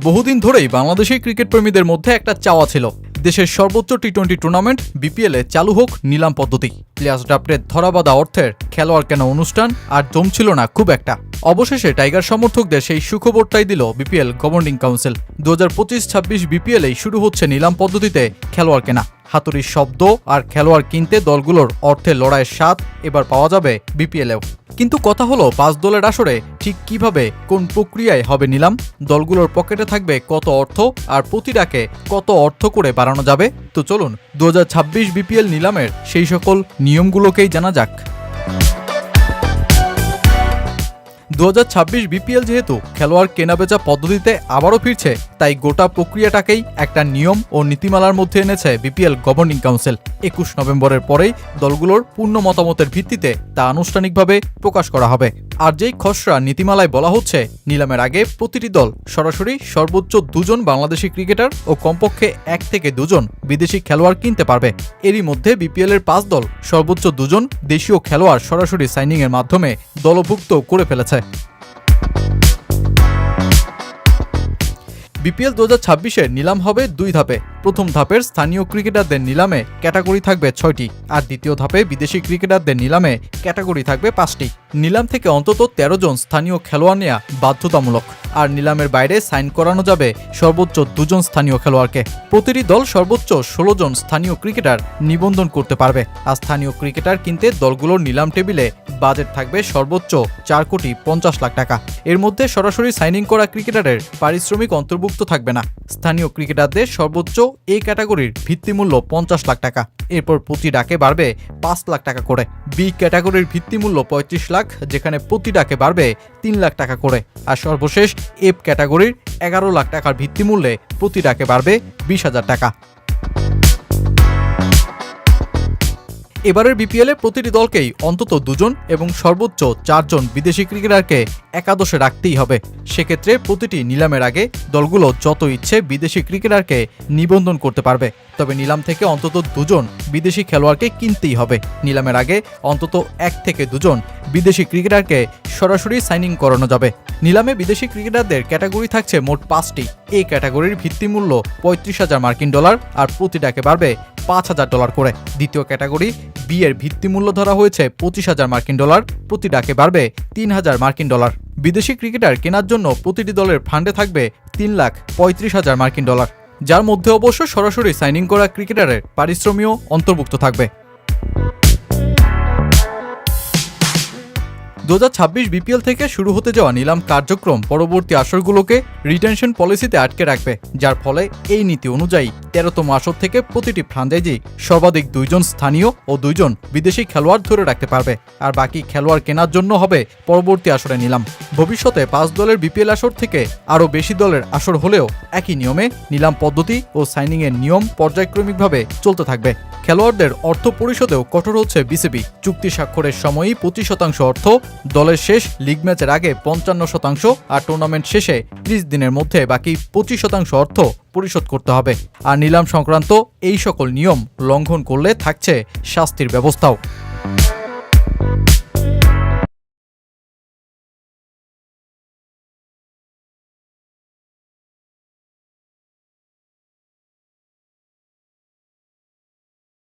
বহুদিন ধরেই বাংলাদেশি ক্রিকেট প্রেমীদের মধ্যে একটা চাওয়া ছিল, দেশের সর্বোচ্চ টি-20 টুর্নামেন্ট বিপিএলে চালু হোক নিলাম পদ্ধতি। প্লেয়ার্স ড্রাফটের ধরাবাঁধা অর্থের খেলোয়াড় কেনা অনুষ্ঠান আর জমছিল না খুব একটা। অবশেষে টাইগার সমর্থকদের সেই সুখবরটাই দিল বিপিএল গভর্নিং কাউন্সিল। 2025-26 বিপিএলেই শুরু হচ্ছে নিলাম পদ্ধতিতে খেলোয়াড় কেনা। হাতুড়ির শব্দ আর খেলোয়াড় কিনতে দলগুলোর অর্থের লড়াইয়ের স্বাদ এবার পাওয়া যাবে বিপিএলেও। কিন্তু কথা হলো 5 দলের আসরে ঠিক কিভাবে, কোন প্রক্রিয়ায় হবে নিলাম, দলগুলোর পকেটে থাকবে কত অর্থ আর প্রতি ডাকে কত অর্থ করে বাড়ানো যাবে। তো চলুন 2026 বিপিএল নিলামের সেই সকল নিয়মগুলোকেই জানা যাক। 2026 বিপিএল যেহেতু খেলোয়াড় কেনাবেচা পদ্ধতিতে আবারও ফিরছে, তাই গোটা প্রক্রিয়াটাকেই একটা নিয়ম ও নীতিমালার মধ্যে এনেছে বিপিএল গভর্নিং কাউন্সিল। 21 নভেম্বরের পরেই দলগুলোর পূর্ণ মতামতের ভিত্তিতে তা আনুষ্ঠানিকভাবে প্রকাশ করা হবে। আর যেই খসড়া নীতিমালায় বলা হচ্ছে, নিলামের আগে প্রতিটি দল সরাসরি সর্বোচ্চ 2 জন বাংলাদেশি ক্রিকেটার ও কমপক্ষে 1 থেকে 2 জন বিদেশি খেলোয়াড় কিনতে পারবে। এরই মধ্যে বিপিএলের 5 দল সর্বোচ্চ 2 জন দেশীয় খেলোয়াড় সরাসরি সাইনিংয়ের মাধ্যমে দলভুক্ত করে ফেলেছে। বিপিএল 2026-এর নিলাম হবে 2 ধাপে। প্রথম ধাপের স্থানীয় ক্রিকেটারদের নিলামে ক্যাটাগরি থাকবে 6টি, আর দ্বিতীয় ধাপে বিদেশি ক্রিকেটারদের নিলামে ক্যাটাগরি থাকবে 5টি। নিলাম থেকে অন্তত 13 জন স্থানীয় খেলোয়াড় নেওয়া বাধ্যতামূলক, আর নিলামের বাইরে সাইন করানো যাবে সর্বোচ্চ 2 জন স্থানীয় খেলোয়াড়কে। প্রতিটি দল সর্বোচ্চ 16 জন স্থানীয় ক্রিকেটার নিবন্ধন করতে পারবে। আর স্থানীয় ক্রিকেটার কিনতে দলগুলোর নিলাম টেবিলে বাজেট থাকবে সর্বোচ্চ 4,50,00,000 টাকা। এর মধ্যে সরাসরি সাইনিং করা ক্রিকেটারের পারিশ্রমিক অন্তর্ভুক্ত থাকবে না। স্থানীয় ক্রিকেটারদের সর্বোচ্চ এ ক্যাটাগরির ভিত্তিমূল্য 50 লাখ টাকা। এরপর প্রতি ডাকে বাড়বে 5 লাখ টাকা করে। বি ক্যাটাগরির ভিত্তিমূল্য 35 লাখ, যেখানে প্রতি ডাকে বাড়বে 3 লাখ টাকা করে। আর সর্বশেষ এফ ক্যাটাগরির 11 লাখ টাকার ভিত্তিমূল্যে প্রতি ডাকে বাড়বে 20,000 টাকা। এবারের বিপিএলে প্রতিটি দলকেই অন্তত 2 জন এবং সর্বোচ্চ 4 জন বিদেশি ক্রিকেটারকে একাদশে রাখতেই হবে। সেক্ষেত্রে প্রতিটি নিলামের আগে দলগুলো যত ইচ্ছে বিদেশি ক্রিকেটারকে নিবন্ধন করতে পারবে, তবে নিলাম থেকে অন্তত 2 জন বিদেশি খেলোয়াড়কে কিনতেই হবে। নিলামের আগে অন্তত 1 থেকে 2 জন বিদেশি ক্রিকেটারকে সরাসরি সাইনিং করানো যাবে। নিলামে বিদেশি ক্রিকেটারদের ক্যাটাগরি থাকছে মোট 5টি। এ ক্যাটাগরির ভিত্তিমূল্য $35,000 আর প্রতি ডাকে বাড়বে $5,000 করে। দ্বিতীয় ক্যাটাগরি বি এর ভিত্তিমূল্য ধরা হয়েছে $25,000, প্রতি ডাকে বাড়বে $3,000। বিদেশি ক্রিকেটার কেনার জন্য প্রতিটি দলের ফান্ডে থাকবে $3,35,000, যার মধ্যে অবশ্য সরাসরি সাইনিং করা ক্রিকেটারের পারিশ্রমিকও অন্তর্ভুক্ত থাকবে। 2026 বিপিএল থেকে শুরু হতে যাওয়া নিলাম কার্যক্রম পরবর্তী আসরগুলোকে রিটেনশন পলিসিতে আটকে রাখবে, যার ফলে এই নীতি অনুযায়ী 13তম আসর থেকে প্রতিটি ফ্রাঞ্চাইজি সর্বাধিক 2 জন স্থানীয় ও 2 জন বিদেশি খেলোয়াড় ধরে রাখতে পারবে। আর বাকি খেলোয়াড় কেনার জন্য হবে পরবর্তী আসরে নিলাম। ভবিষ্যতে 5 দলের বিপিএল আসর থেকে আরও বেশি দলের আসর হলেও একই নিয়মে নিলাম পদ্ধতি ও সাইনিংয়ের নিয়ম পর্যায়ক্রমিকভাবে চলতে থাকবে। খেলোয়াড়দের অর্থ পরিশোধেও কঠোর হচ্ছে বিসিবি। চুক্তি স্বাক্ষরের সময়ই 25% অর্থ, দলের শেষ লিগ ম্যাচের আগে 55% আর টুর্নামেন্ট শেষে 30 দিনের মধ্যে বাকি 25% অর্থ পরিশোধ করতে হবে। আর নিলাম সংক্রান্ত এই সকল নিয়ম লঙ্ঘন করলে থাকছে শাস্তির ব্যবস্থাও।